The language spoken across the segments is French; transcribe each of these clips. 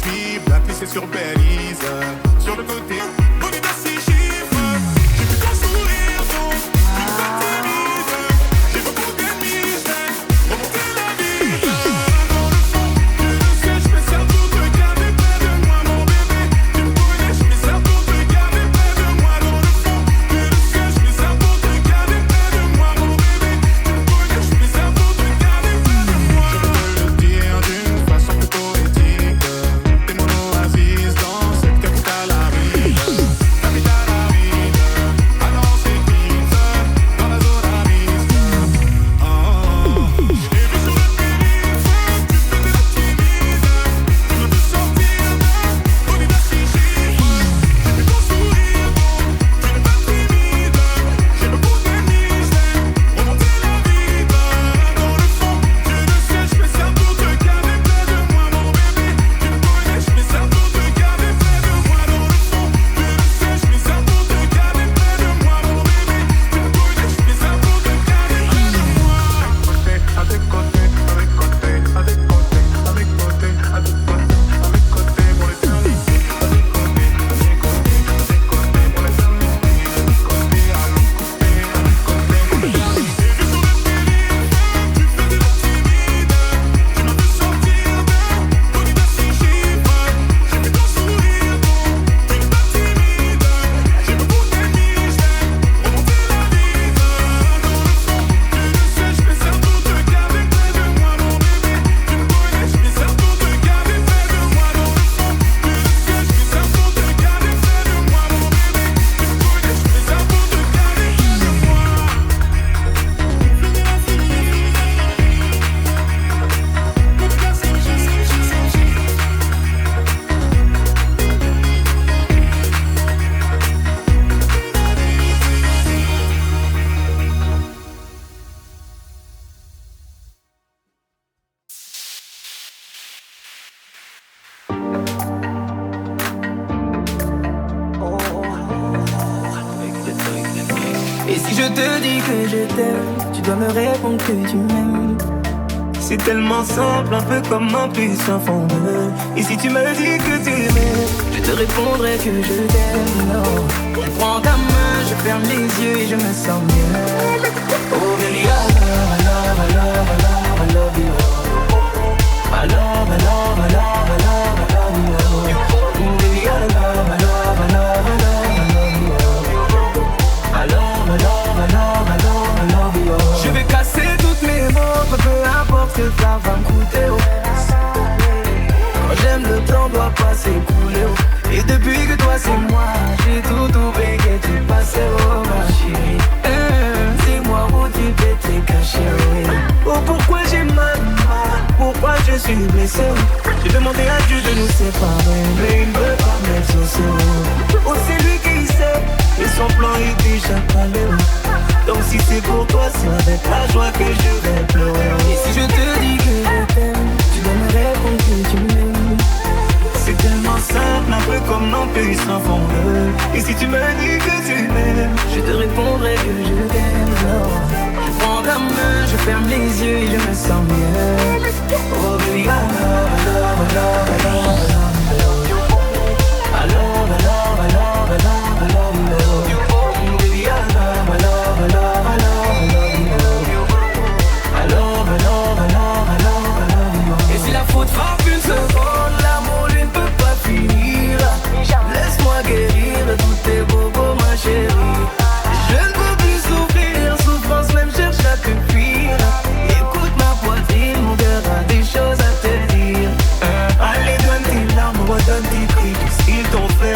cheville, blacklist sur Belize. Sur le côté, bonnet à 6 chiffres. J'ai vu ton sourire, donc tu n'es pas timide. J'ai beaucoup d'ennemis, j'aime remonter la ville. Dans le fond, tu le sais, je fais ça pour te garder près de moi, mon bébé. Tu me connais, je fais ça pour te garder près de moi. Dans le fond, tu le sais, je fais ça pour te garder près de moi, mon bébé. Tu me connais, je fais ça pour te garder près de moi. Je peux le dire d'une façon plus poétique. T'es mon oasis dans cette capitale aride. Capitale aride, alors c'est vite dans la zone aride. Oh, j'ai vu sur le périph', tu faisais la timide. Tu m'as fait sortir de bonnet à 6 chiffres. J'ai vu ton sourire, donc tu n'es pas timide. J'ai beaucoup d'ennemis, j'aime remonter la vide. Dans le fond, tu le sais, je fais ça pour te garder près de moi, mon bébé. Tu me connais, je fais ça pour te garder près de moi. Dans le fond, tu le sais, je fais ça pour te garder près de moi, mon bébé. Tu me connais, je fais ça pour te garder près de moi. À tes côtés, avec côté, à tes côtés, avec côté, à tes côtés, avec côté, pour les faire ici. À tes côtés, à tes côtés, à tes côtés, pour les faire ici. À tes côtés, à l'autre côté, à tes côtés, pour les faire ici. J'ai vu sur le périph', tu faisais la timide. Tu m'as fait sortir de bonnet à 6 chiffres. J'ai vu ton sourire, donc tu n'es pas timide. J'ai beaucoup d'ennemis, j'aime remonter la vide. Dans le fond, tu le sais, je fais ça pour te garder près de moi, mon bébé. Tu me connais, je fais ça pour te garder près de moi. Dans le fond, tu le sais, je fais ça pour te garder près de moi, mon bébé. Tu me connais, je fais ça pour te garder près de moi. Et si je te dis que je t'aime, tu dois me répondre que tu m'aimes. C'est tellement simple, un peu comme un puissant fondeur. Et si tu me dis que tu m'aimes, je te répondrai que je t'aime. Non, je prends ta main, je ferme les yeux et je me sens bien. Oh baby, I love, I love, I love, I love, I love you. I love, I love, I love, I love, I love you. Oh baby, I love, I love, I love, I love, I love you. I love, I love, I love, I love, I love you. Je vais casser toutes mes montres, peu importe ce que ça va me coûter. Oh. Quand j'aime, le temps doit pas s'écouler. Oh. Et depuis que toi c'est moi, j'ai tout oublié que tu passais. Oh ma chérie, dis-moi où tu t'étais caché. Oh pourquoi j'ai mal, pourquoi je suis blessé. J'ai demandé à Dieu de nous séparer, mais il ne veut pas m'exaucer. Oh c'est lui qui sait, et son plan est déjà calé. Donc si c'est pour toi, c'est avec la joie que je vais pleurer. Et si je te dis que je t'aime, tu dois me répondre que tu m'aimes. C'est tellement simple, un peu comme un puissant fondeur. Et si tu me dis que tu m'aimes, je te répondrai que je t'aime. Je prends ta main, je ferme les yeux et je me sens bien. Oh baby, I love, I love, I love, I love, I love you. I love, I love, I love, I love, I love you. Baby, I love, I love, I love, I love, I love you. I love, I love, I love, I love, I love you. Et si la faute frappe une seconde, l'amour lui ne peut pas finir. Laisse-moi guérir de tous tes bobos, ma chérie. Je ne peux plus souffrir, souffrance même cherche à te fuir. Écoute ma poitrine, mon cœur a des choses à te dire. Allez, donne tes larmes, redonne tes cris, tout ce qu'ils t'ont fait.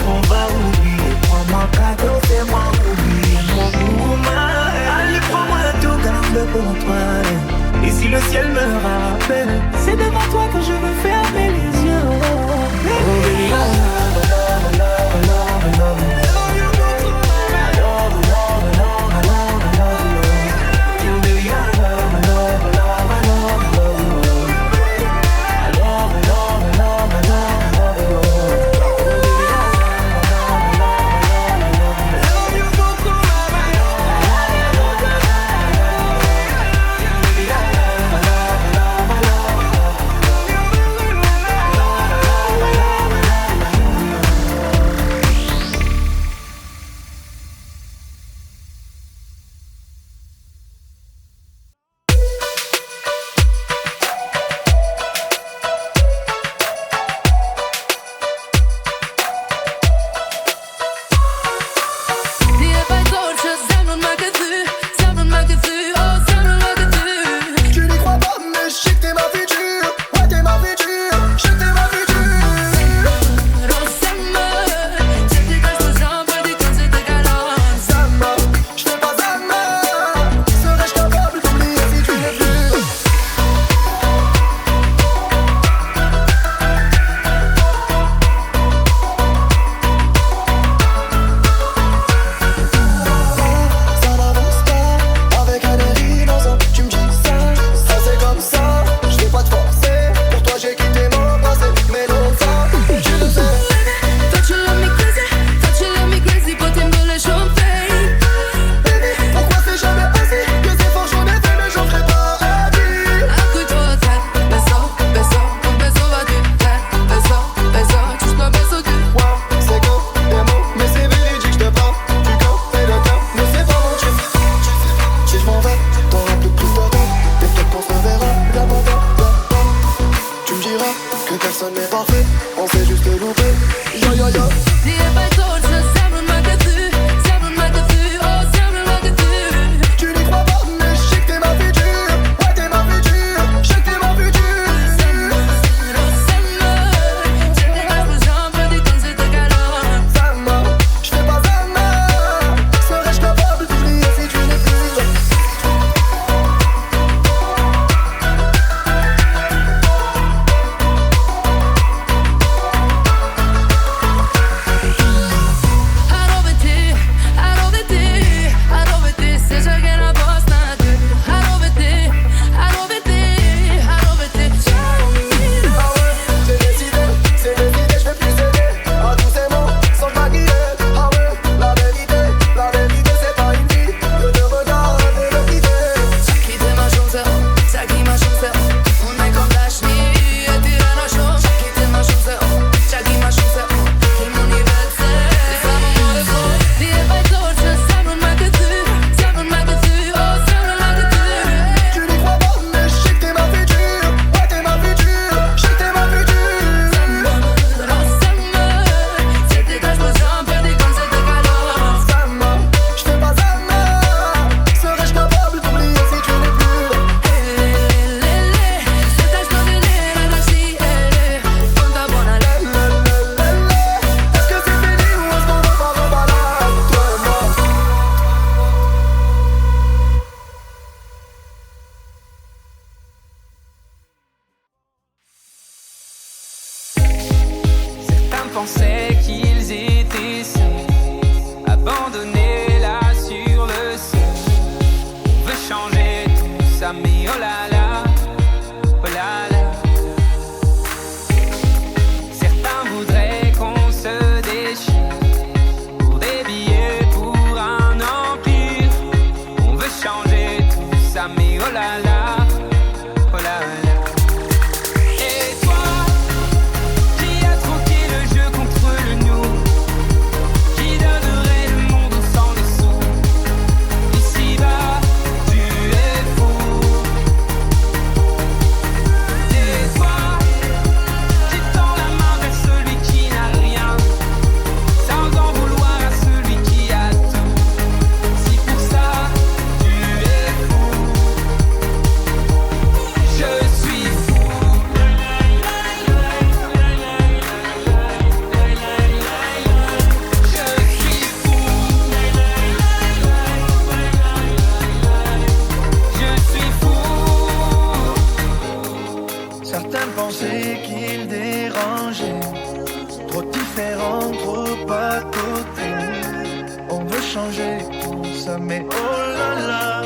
changer tout ça, mais oh là là,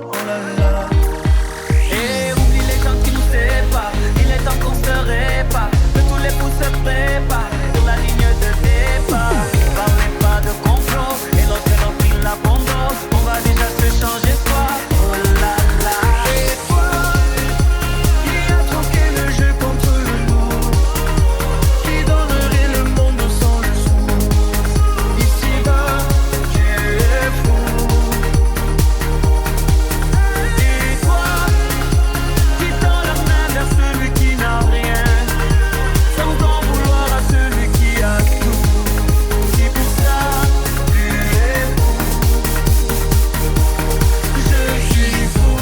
oh là là. Et oublie les gens qui nous séparent, il est temps qu'on se répare, que tous les coups se préparent sur la ligne de départ. Parlez pas de complot, et l'autre leur pile l'abandon, on va déjà se changer soi, oh là là. Et toi, qui a troqué le jeu contre nous, qui donnerait le monde sans le sou. Ici-bas, tu es fou. Et toi, qui tend la main vers celui qui n'a rien, sans en vouloir à celui qui a tout. Si pour ça, tu es fou. Je suis fou.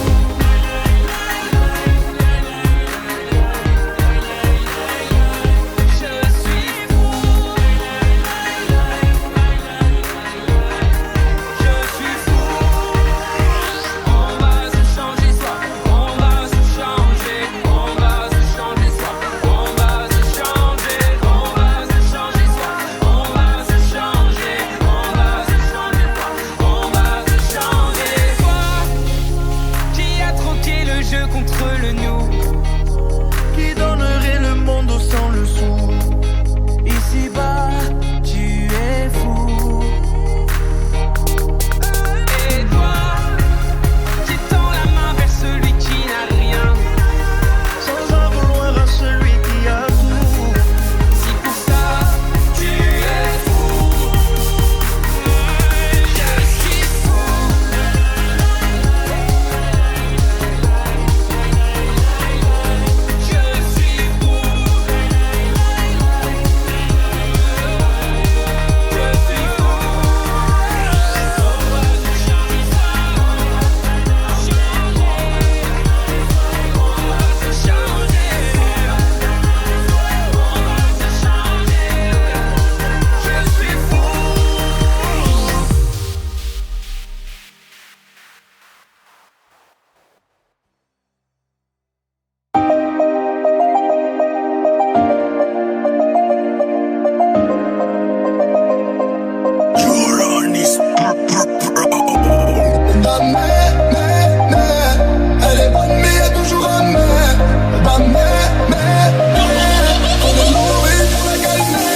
Je suis fou. Je suis fou. On va se changer soi, on va se changer, on va se changer soi, on va se changer, on va se changer soi, on va se changer, on va se changer soi, on va se changer. Toi, qui a troqué le jeu contre le nous, Qui donnerait le monde sans le sou. ici-bas, tu es fou. Et toi, qui tend la main vers celui qui n'a rien, Sans en vouloir à celui qui a tout. si pour ça, tu es fou. Je suis fou. Je suis fou. Elle est bonne mais y'a toujours un mais. On est mauvais pour la calmer.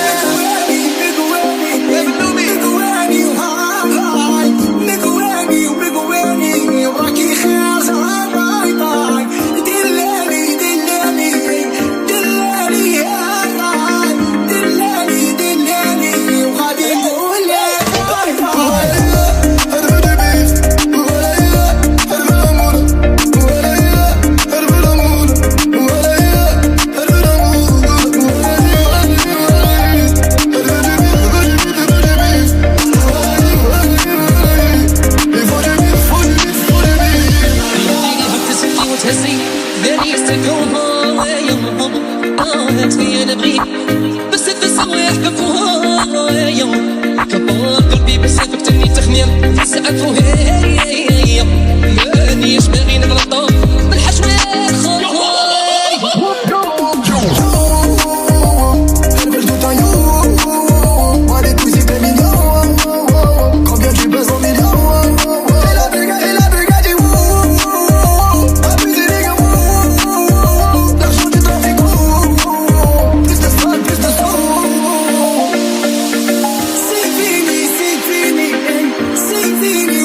C'est fini,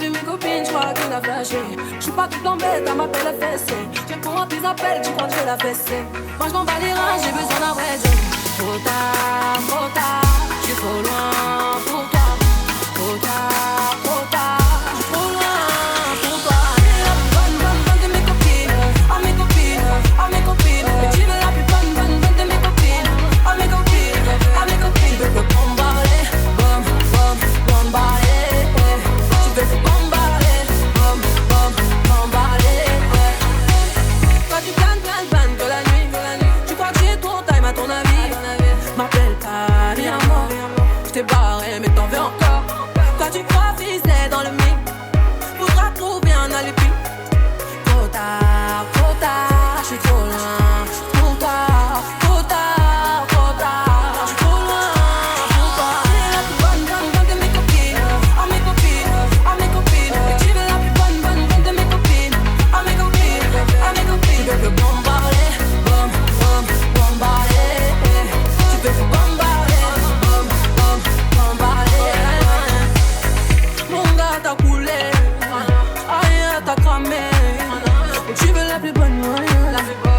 vu mes copines, je crois qu'il a flashé. Je suis pas toute l'embête, elle m'appelle la fessée. J'ai pour un tes appels, tu crois que je vais la fesser. Moi je m'en bats les reins, j'ai besoin d'un vrai job. Trop tard, je suis trop loin pour toi. Trop tard, je suis trop loin pour toi. Elle est la plus bonne de mes copines. Oh mes copines, oh mes copines. Mais tu veux la plus bonne de mes copines. Oh mes copines, oh mes copines. Tu veux que bombarder, bombarder. Tu veux que bombarder, bombarder. Toi tu planes que la nuit. Tu crois que j'ai ton time à ton avis. M'appelle pas, viens moi. Je t'ai barré mais t'en veux encore. Toi tu crois ficeler dans le mic. Faudra trouver un alibi. Trop tard, je suis trop loin. Trop tard, je suis trop loin pour toi. Elle est la plus bonne de mes copines. Oh mes copines, oh mes copines. Et tu veux la plus bonne de mes copines. Oh mes copines, oh mes copines. Tu veux que bombarder, bombarder. Tu veux que bombarder, bombarder. Mon gars t'as coulé, aïe t'as cramé. Et tu veux la plus bonne,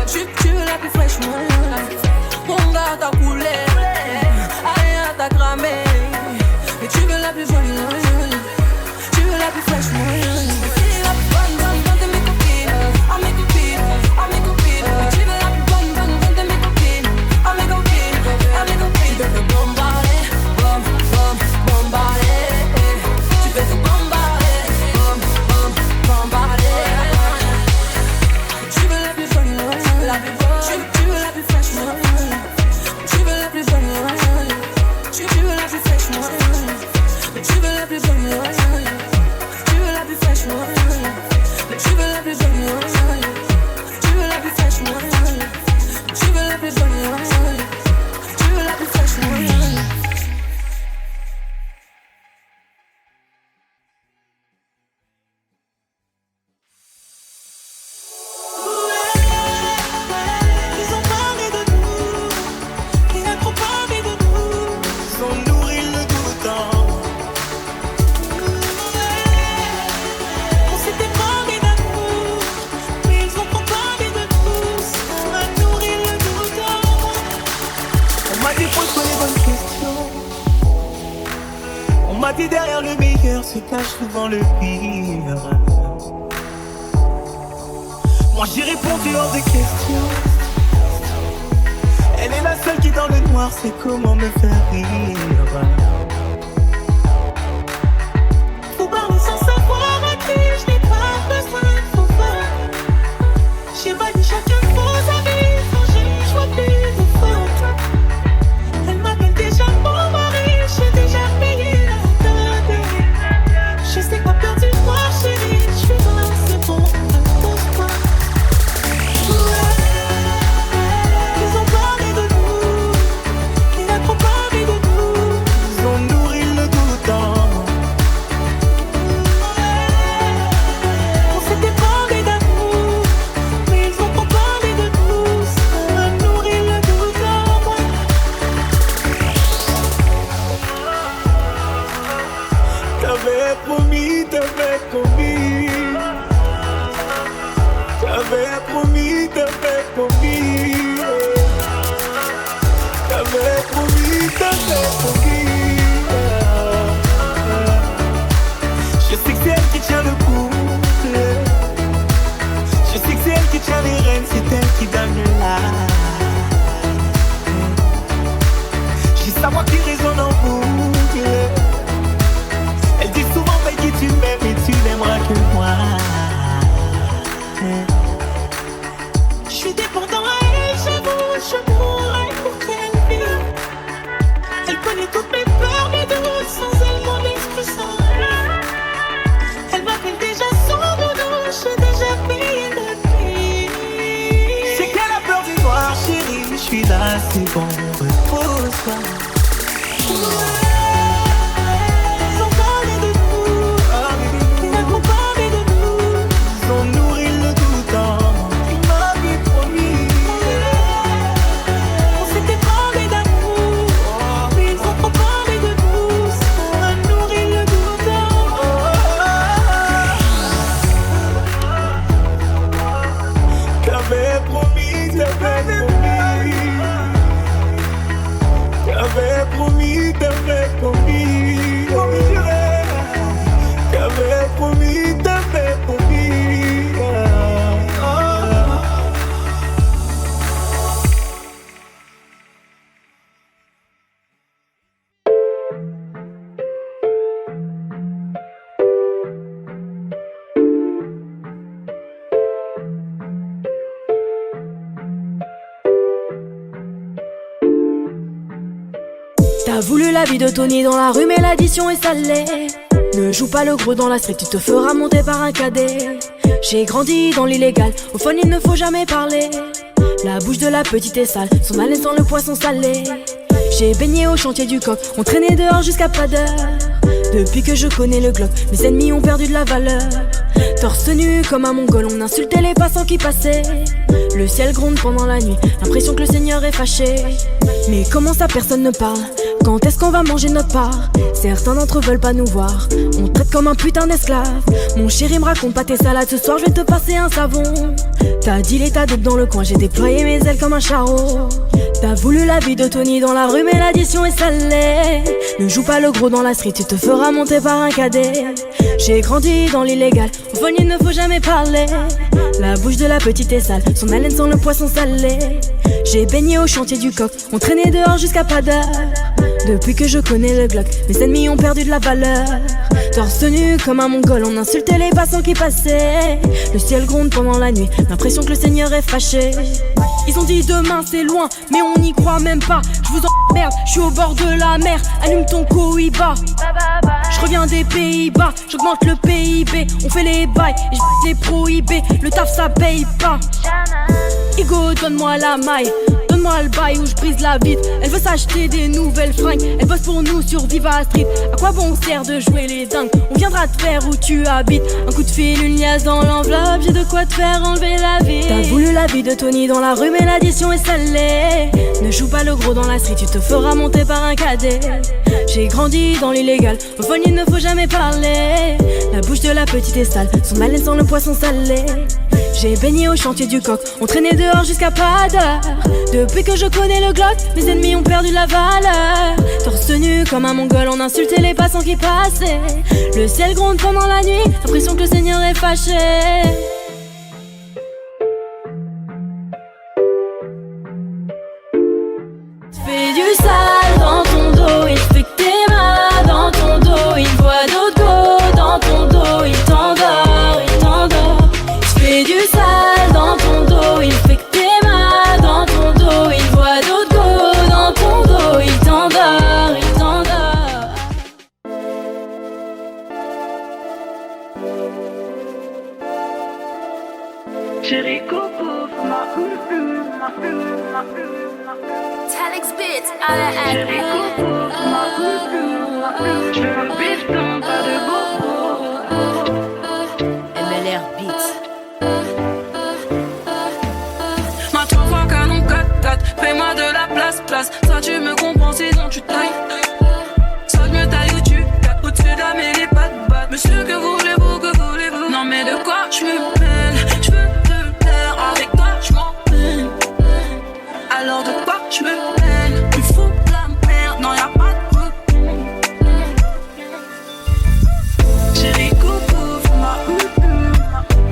tu veux la plus fraîche, mon gars t'as coulé, aïe t'as cramé. Et tu veux la plus jolie, tu veux la plus fraîche, la plus bonne de mes copines. Oh mes copines, oh mes copines. Et tu veux la plus bonne de mes copines. Oh mes copines, oh mes copines. Tu veux que bombarder, bombarder. Tu veux que bombarder, bombarder. Tu veux la plus jolie, tu veux la plus fraîche, tu veux la plus jolie, tu veux la plus fraîche, tu veux la plus jolie, tu veux la plus fraîche, tu veux la plus jolie, tu veux la plus fraîche, tu veux la plus jolie, tu veux la plus fraîche. Ils ont parlé de nous, il a trop parlé de nous, ils ont nourri le doute. On s'était parlé d'amour, mais ils ont trop parlé de nous, ça a nourri le doute. On m'a dit pose-toi les bonnes questions. On m'a dit derrière le meilleur se cache souvent le pire. Moi j'ai répondu hors de question. Elle est la seule qui dans le noir sait comment me faire rire. Faut parler sans savoir à qui je n'ai pas besoin de faux pas. J'ai pas dit chacun de vos avis, quand je vois plus de faute. Elle m'appelle déjà mon mari, j'ai déjà payé la dot. Je sais pas peur du noir chérie, je suis loin, c'est bon, pose-toi. Ils ont parlé de nous, il a trop parlé de nous, ils ont nourri le doute. On s'était parlé d'amour, mais ils ont trop parlé de nous, ça a nourri le doute en moi. T'avais promis, t'avais promis. T'avais promis, t'avais promis. T'avais promis, t'avais promis. Je sais que c'est elle qui tient le coup. Je sais que c'est elle qui tient les rênes, c'est elle qui donne la. J'ai sa voix qui résonne en boucle. Elle dit souvent Peggy tu m'aimes et tu n'aimeras que moi. Je suis dépendant à elle, j'avoue, je mourrais pour qu'elle vive. Elle connaît toutes mes peurs, mes doutes, sans elle mon esprit s'enlève. Elle m'appelle déjà son doudou, j'ai déjà payé le prix. C'est qu'elle a peur du noir, chérie, je suis là, c'est bon, repose-toi. Ils ont parlé de nous, ils ont parlé de nous, ils ont nourri le doute. Tu m'avais promis. On s'était parlé d'amour, mais ils ont trop parlé de nous, ça a nourri le doute. promis, t'avais promis. T'avais promis, t'avais promis. T'avais promis, t'avais promis. T'as voulu la vie de Tony dans la rue, mais l'addition est salée. Ne joue pas le gros dans la street, tu te feras monter par un cadet. J'ai grandi dans l'illégal, au fond il ne faut jamais parler. La bouche de la petite est sale, son haleine sent le poisson salé. J'ai baigné au chantier du coq, on traînait dehors jusqu'à pas d'heure. Depuis que je connais le Glock, mes ennemis ont perdu de la valeur. Torse nu comme un mongol, on insultait les passants qui passaient. Le ciel gronde pendant la nuit, l'impression que le Seigneur est fâché. Mais comment ça personne ne parle? Quand est-ce qu'on va manger notre part? Certains d'entre eux veulent pas nous voir, on te traite comme un putain d'esclave. Mon chéri me raconte pas tes salades, ce soir je vais te passer un savon. T'as dit l'état dope dans le coin, j'ai déployé mes ailes comme un charreau. T'as voulu la vie de Tony dans la rue, mais l'addition est salée. Ne joue pas le gros dans la street, tu te feras monter par un cadet. J'ai grandi dans l'illégal, au fond il ne faut jamais parler. La bouche de la petite est sale, son haleine sent le poisson salé. J'ai baigné au chantier du coq, on traînait dehors jusqu'à pas d'heure. Depuis que je connais le Glock, mes ennemis ont perdu de la valeur. Torse nu comme un mongol, on insultait les passants qui passaient. Le ciel gronde pendant la nuit, l'impression que le Seigneur est fâché. Ils ont dit demain c'est loin, mais on n'y croit même pas. Je vous emmerde, je suis au bord de la mer. Allume ton Cohiba. Je reviens des Pays-Bas, j'augmente le PIB. On fait les bails et je les prohibés. Le taf ça paye pas. Igo, donne-moi la maille, donne-moi le bail où je brise la vitre. Elle veut s'acheter des nouvelles fringues, elle bosse pour nous sur Viva Street. À quoi bon sert de jouer les dingues? On viendra te faire où tu habites. Un coup de fil, une liasse dans l'enveloppe, j'ai de quoi te faire enlever la vie. T'as voulu la vie de Tony dans la rue, mais l'addition est salée. Ne joue pas le gros dans la street, tu te feras monter par un cadet. J'ai grandi dans l'illégal, au fond il ne faut jamais parler. La bouche de la petite est sale, son haleine sent le poisson salé. J'ai baigné au chantier du coq, on traînait dehors jusqu'à pas d'heure. Depuis que je connais le Glock, mes ennemis ont perdu la valeur. Torse nu comme un mongol, on insultait les passants qui passaient. Le ciel gronde pendant la nuit, l'impression que le Seigneur est fâché. Fais du sale dans ton dos, il fait que t'es mal dans ton dos. Il voit d'autres go dans ton dos, il t'endort, il t'endort. Fais du sale dans ton dos, il fait que t'es mal dans ton dos. Il voit d'autres go dans ton dos, il t'endort, il t'endort. Chérie Coco, Talix Beats à la haine. Je veux un bifton, pas de bobo. MLR Beats. Ma 3 fois canon 4-4, fais-moi de la place. Soit tu me comprends, sinon tu tailles. Soit je me taille ou tu capes au-dessus de la mêlée, pas de batte. Monsieur, que voulez-vous? Non mais de quoi je me mêle? Je veux te plaire, avec toi je m'en mêle. Alors de quoi je me mêle? Tu fous de la merde, non y'a pas de problème. Chérie Coco, fais-moi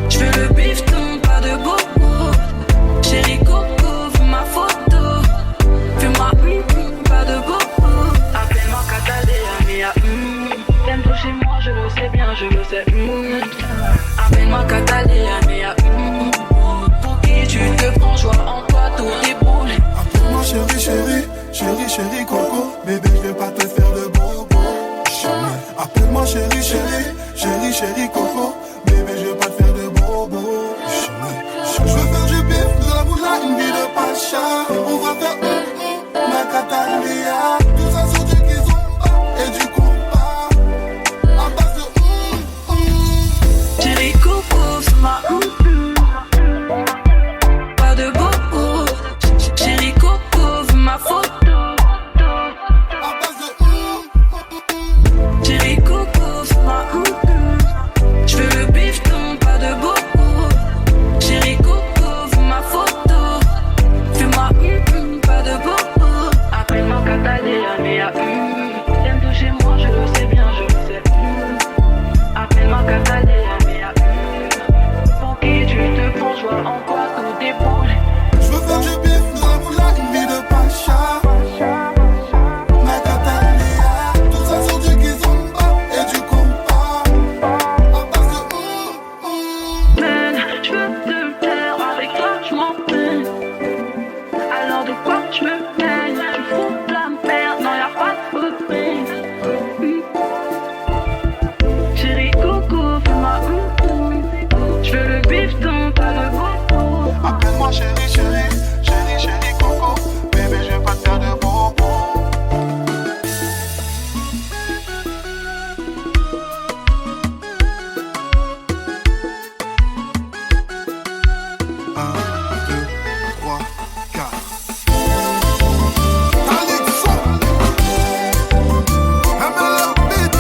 je veux le bifton, pas de bobo. Chérie Coco, fais ma photo. Fais-moi pas de bobo. Appelle-moi Catalina, mia. T'aimes toucher moi, je le sais bien, je le sais. Appelle-moi Catalina, mia. Pour qui tu te prends, joie en toi, tout déboule. Appelle-moi chérie Coco. Bébé, je vais pas te faire de bobo. Jamais. Appelle-moi chérie Coco. Bébé, je vais pas te faire de bobo. Jamais. Je veux faire du bif, de la moula, une vie de pacha. On va faire ma Catalina. Tout ça sur du kizomba et du compas. À base de Chérie Coco, c'est ma pas de bobo. Chérie Coco, fais ma photo. à base de Chérie Coco, c'est ma je veux le bifton, pas de bobo. Chérie Coco, fais ma photo. veux que je biffe dans la moula, une vie de pacha. Nagatalea, tout ça sur du kizomba et du compas. À base de Je veux te faire avec toi, je m'en peine. Alors de quoi je me plaigne? Tu fous la merde, non y'a pas de problème. Chérie coco, fais-moi je veux le bifton, pas le bobo. appelle-moi chérie, chérie, chérie, chérie coco. Bébé, je vais pas te faire de bobo. Un, deux, trois, quatre. Alexo, MLM Beat.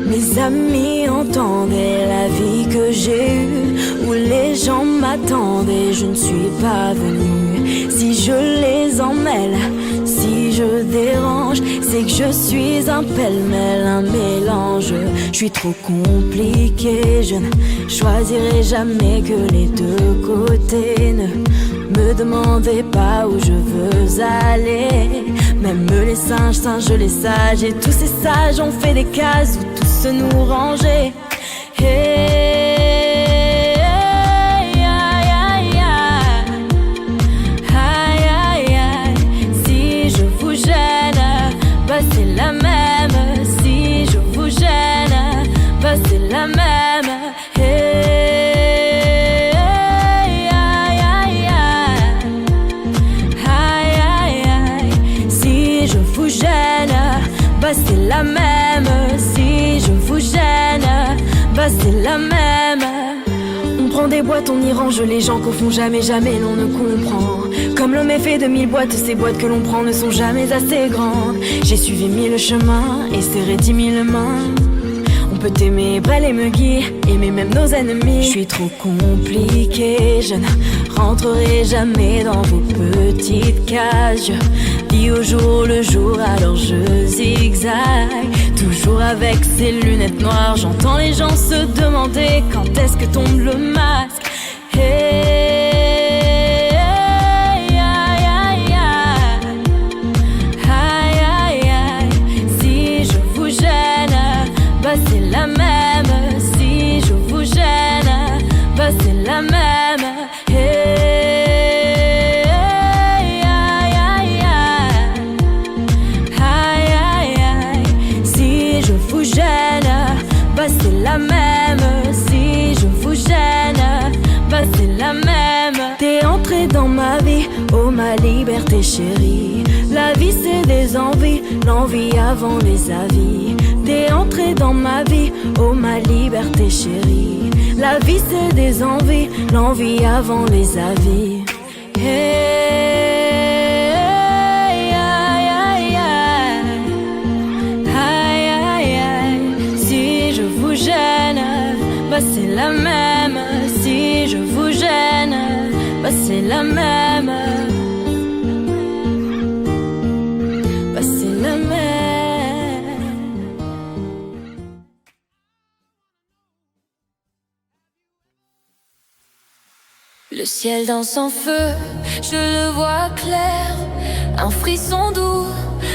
Mes amis entendaient la vie que j'ai eue, où les gens m'attendaient, je ne suis pas venue. Si je les emmêle, si je dérange, c'est que je suis un pêle-mêle, un mélange. Je suis trop compliquée, je ne choisirai jamais que les deux côtés. Ne me demandez pas où je veux aller. Même les singes, les sages, et tous ces sages ont fait des cases où tous nous ranger. Hey, aïe, aïe, aïe, aïe, aïe. Si je vous gêne, bah c'est la même. Si je vous gêne, bah c'est la même. Hey, aïe, aïe, aïe, aïe, aïe. Si je vous gêne, bah c'est la même. Si je vous gêne, bah c'est la même. On prend des boîtes, on y range les gens qu'au fond jamais, jamais l'on ne comprend. Comme l'homme est fait de 1000 boîtes, ces boîtes que l'on prend ne sont jamais assez grandes. J'ai suivi 1000 chemins et serré 10 000 mains. On peut aimer, brêler, me guider, aimer même nos ennemis. Je suis trop compliquée, je ne rentrerai jamais dans vos petites cases. Je vis au jour le jour, alors je zigzague. Toujours avec ces lunettes noires, j'entends les gens se demander quand est-ce que tombe le masque. Hey, aïe, aïe, aïe, aïe, aïe. Si je vous gêne, bah c'est la même. Si je vous gêne, bah c'est la même. Hey, aïe, aïe, aïe, aïe, aïe. Si je vous gêne, bah c'est la même. Si je vous gêne, bah c'est la même. T'es entré dans ma vie, oh ma liberté chérie. La vie c'est des envies, l'envie avant les avis. T'es entré dans ma vie, oh ma liberté chérie. La vie c'est des envies, l'envie avant les avis. Hey, aïe, aïe, aïe, aïe, aïe, aïe. bah c'est la même. Si je vous gêne, bah c'est la même. Bah c'est la même. Le ciel dans son feu, je le vois clair. Un frisson doux,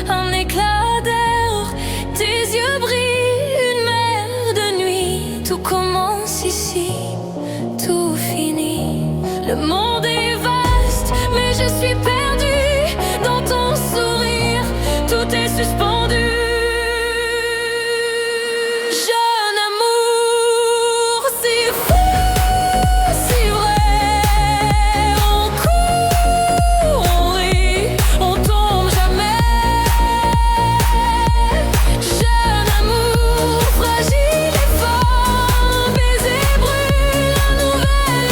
un éclat d'air. Tes yeux brillent, une mer de nuit. Tout commence ici, tout finit. Le monde est vaste, mais je suis perdue dans ton sourire. Tout est suspendu. Jeune amour, si fou, si vrai. On court, on rit, on tombe jamais. Jeune amour, fragile et fort. Un baiser brûle, un nouvel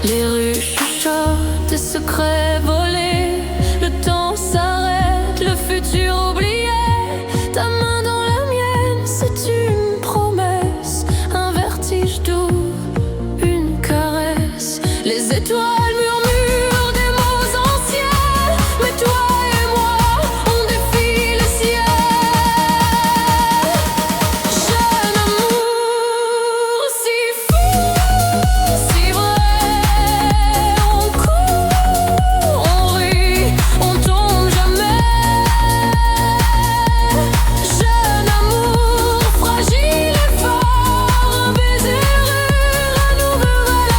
Les rues chuchotent, des secrets volés. Le temps s'arrête, le futur oublié. Ta main dans la mienne, c'est une promesse. Un vertige doux, une caresse. Les étoiles murmurent des mots anciens. Mais toi et moi, on défie le ciel. Jeune amour, si fou, si vrai. On court, on rit, on tombe jamais. Jeune amour, fragile et fort. Un baiser brûle, un nouvel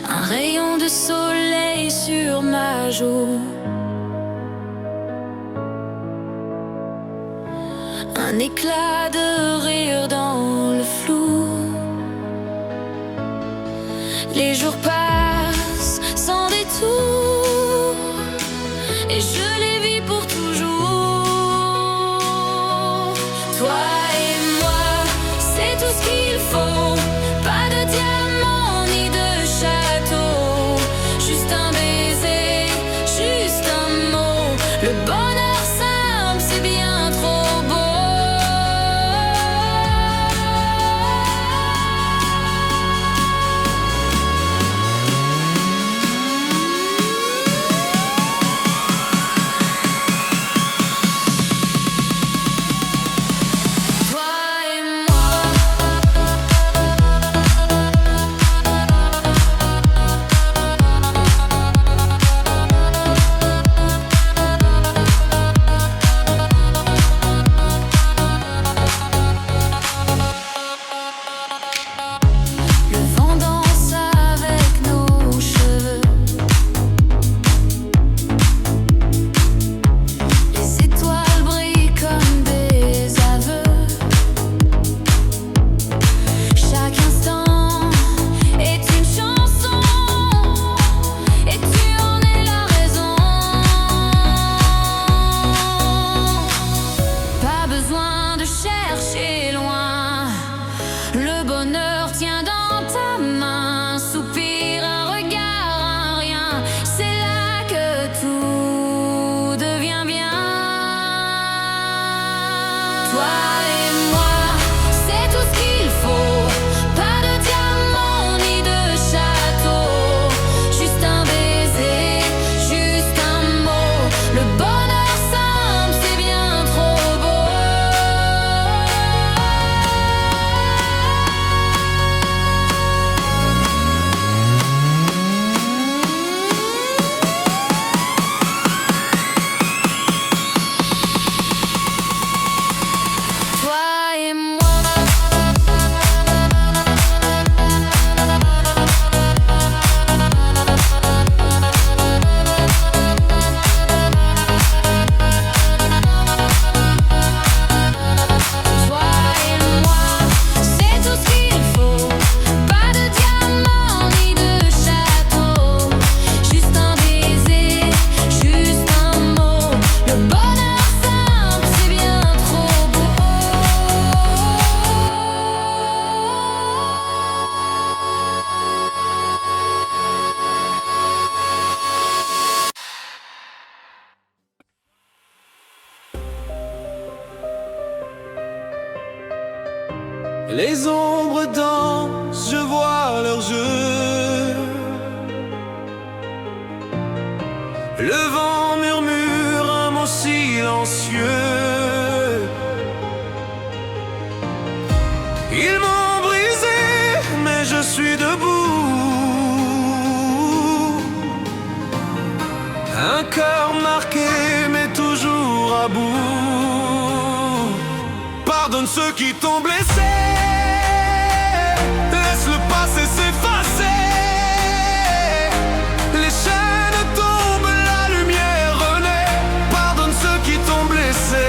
un rayon de soleil sur ma joue. Un éclat de rire dans le flou. Les jours passent sans détour et je les vis pour toujours. Toi et moi, c'est tout ce qu'il faut. Pas de diamants ni de château. Juste un baiser, juste un mot. Le bonheur simple, c'est bien trop beau. Les ombres dansent, je vois leur jeu. Le vent murmure un mot silencieux. Ils m'ont brisé, mais je suis debout. Un cœur marqué, mais toujours à bout. Pardonne ceux qui t'ont blessé. Laisse le passé s'effacer. Les chaînes tombent, la lumière renaît. Pardonne ceux qui t'ont blessé.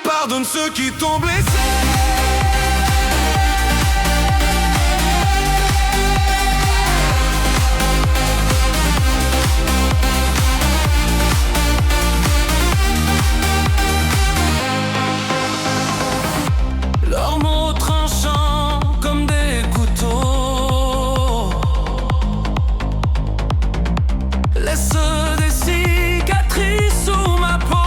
Pardonne ceux qui t'ont blessé. Leurs mots tranchants comme des couteaux laissent des cicatrices sous ma peau.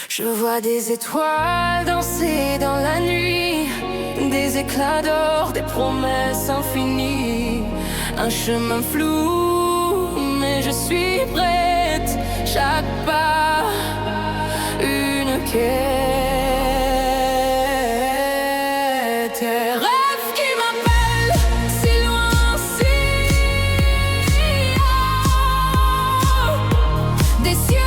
Je vois des étoiles danser dans la nuit, des éclats d'or, des promesses infinies. Un chemin flou, mais je suis prête. Chaque pas, une quête. Rêve qui m'appelle, si loin, si haut. Des cieux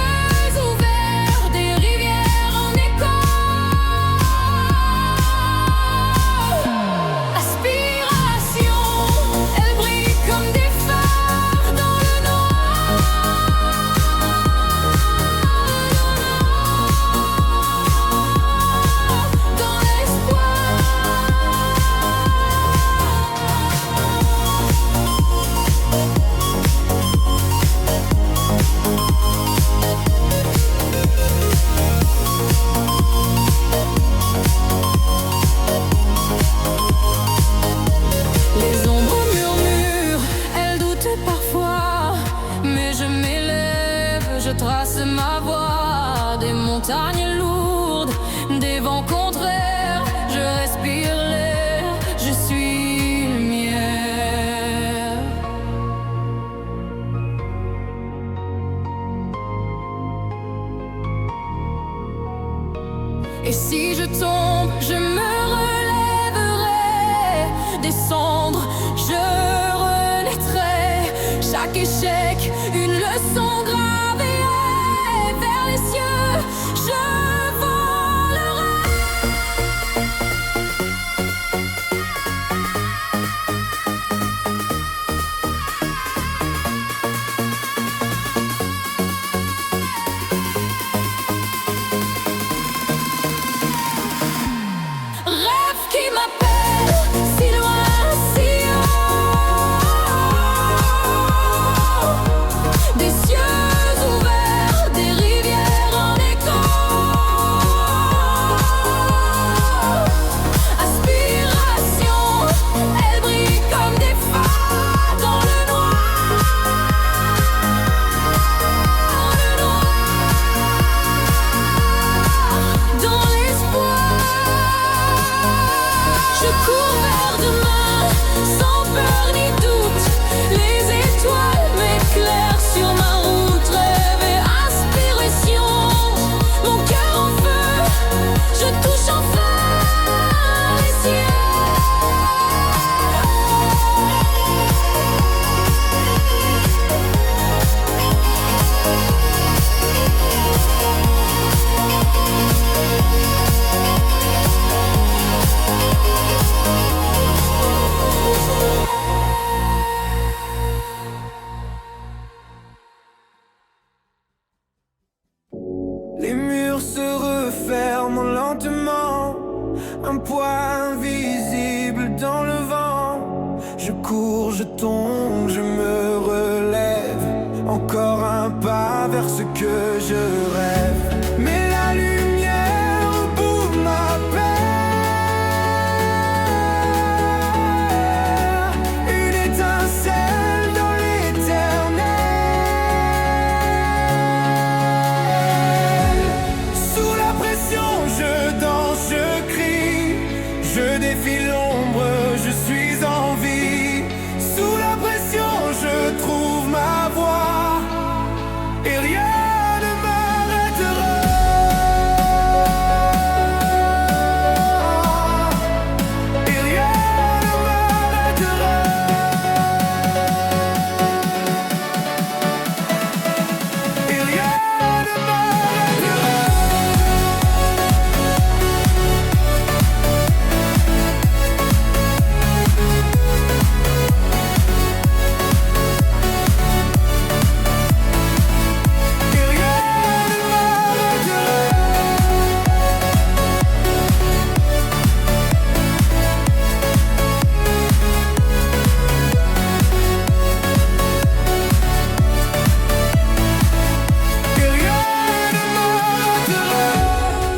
ma voix, des montagnes lourdes, des vents contraires, je respire l'air, je suis lumière. Et si je tombe, je me relèverai, des cendres, je renaîtrai. Chaque échec, une leçon grave. Les cieux, je volerai. Rêve qui m'appelle, si loin, si haut. poids invisible dans le vent. Je cours, je tombe, je me relève. Encore un pas vers ce que je rêve. Mais la lumière au bout m'appelle. Une étincelle dans l'éternel. Sous la pression, je danse, je crie. Je défie l'ombre, je suis en vie. Sous la pression, je trouve ma voie. Et rien ne m'arrêtera. Et rien ne m'arrêtera. Et rien ne m'arrêtera.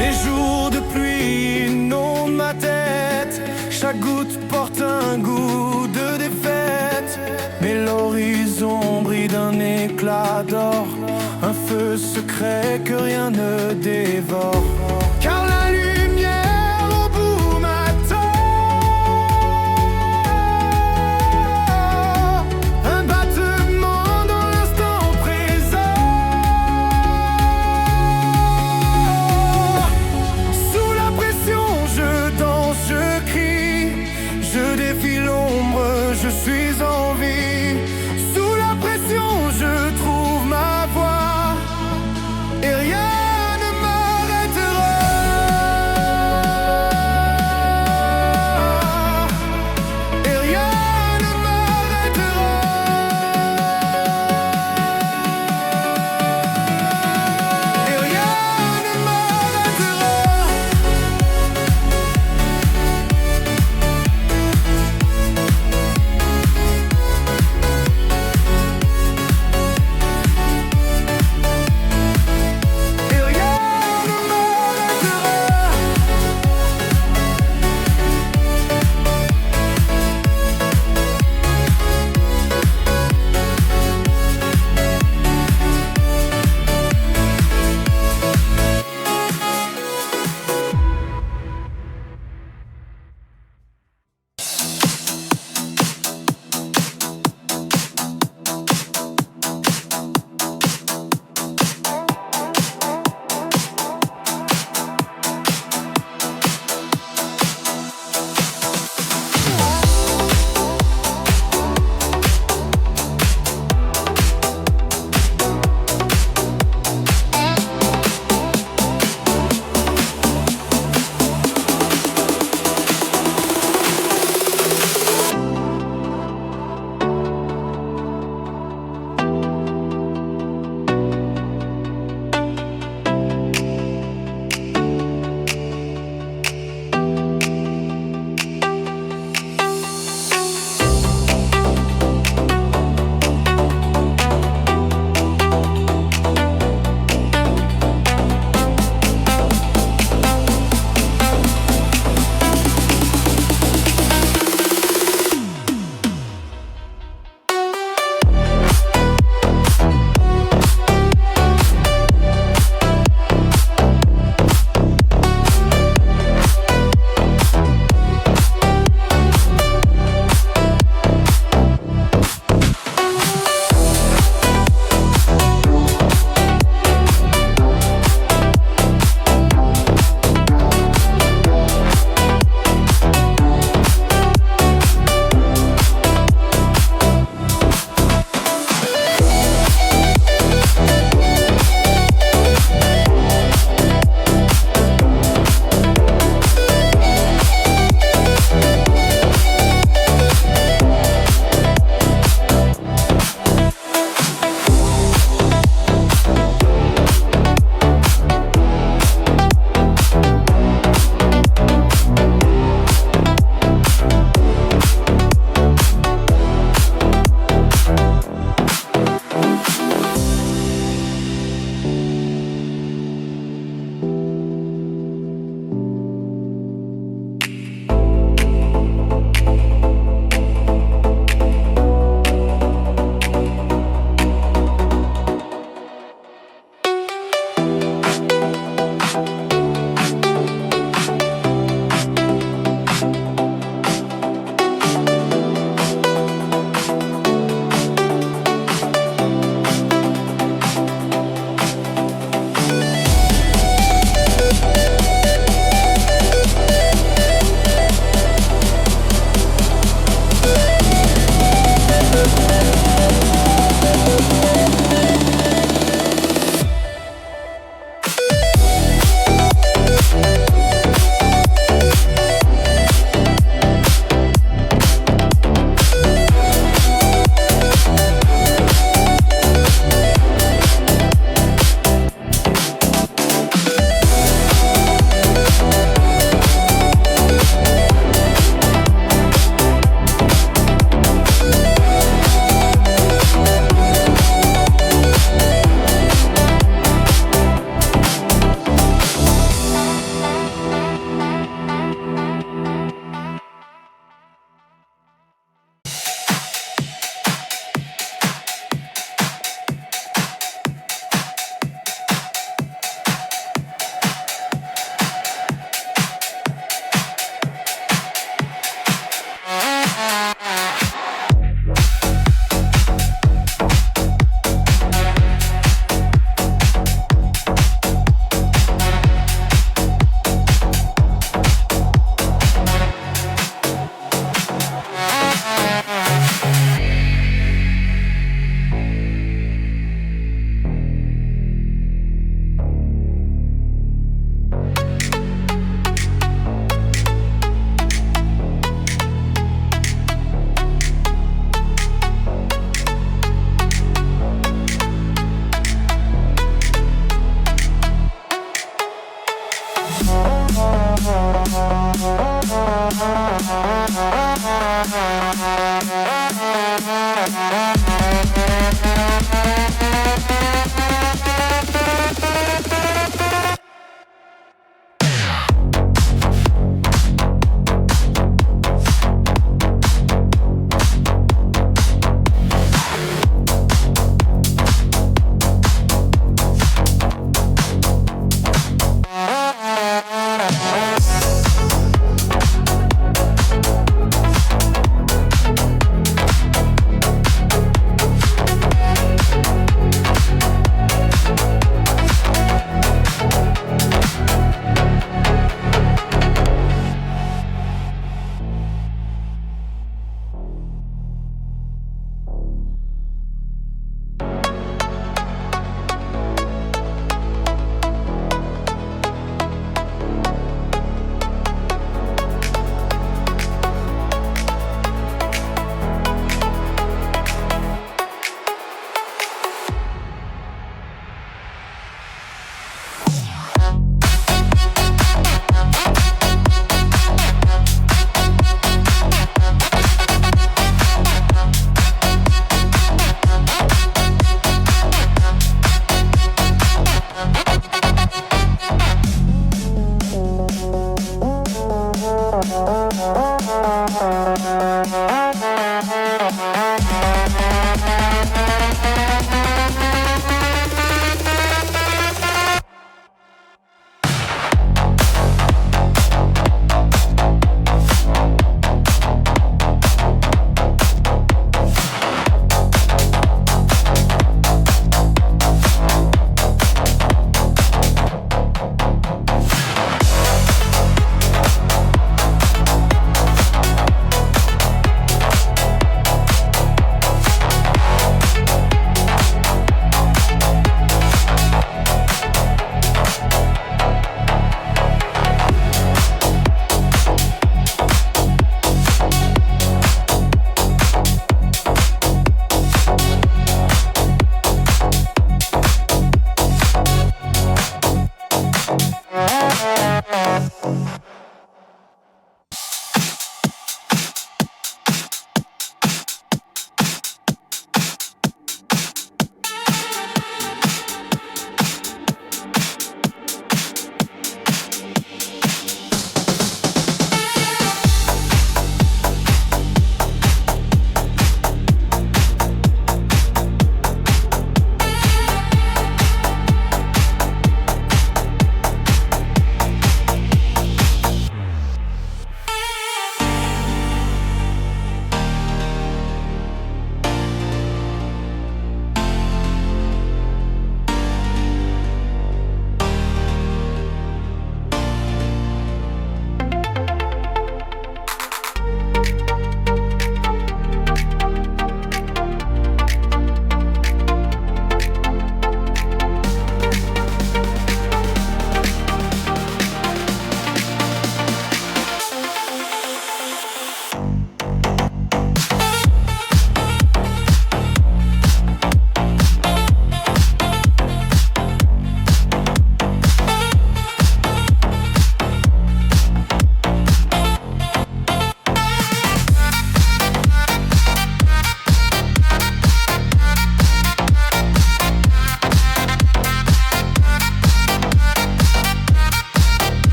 Les jours de pluie inondent ma tête. Chaque goutte porte un goût de défaite. Mais l'horizon brille d'un éclat d'or. Un feu secret que rien ne dévore. Car la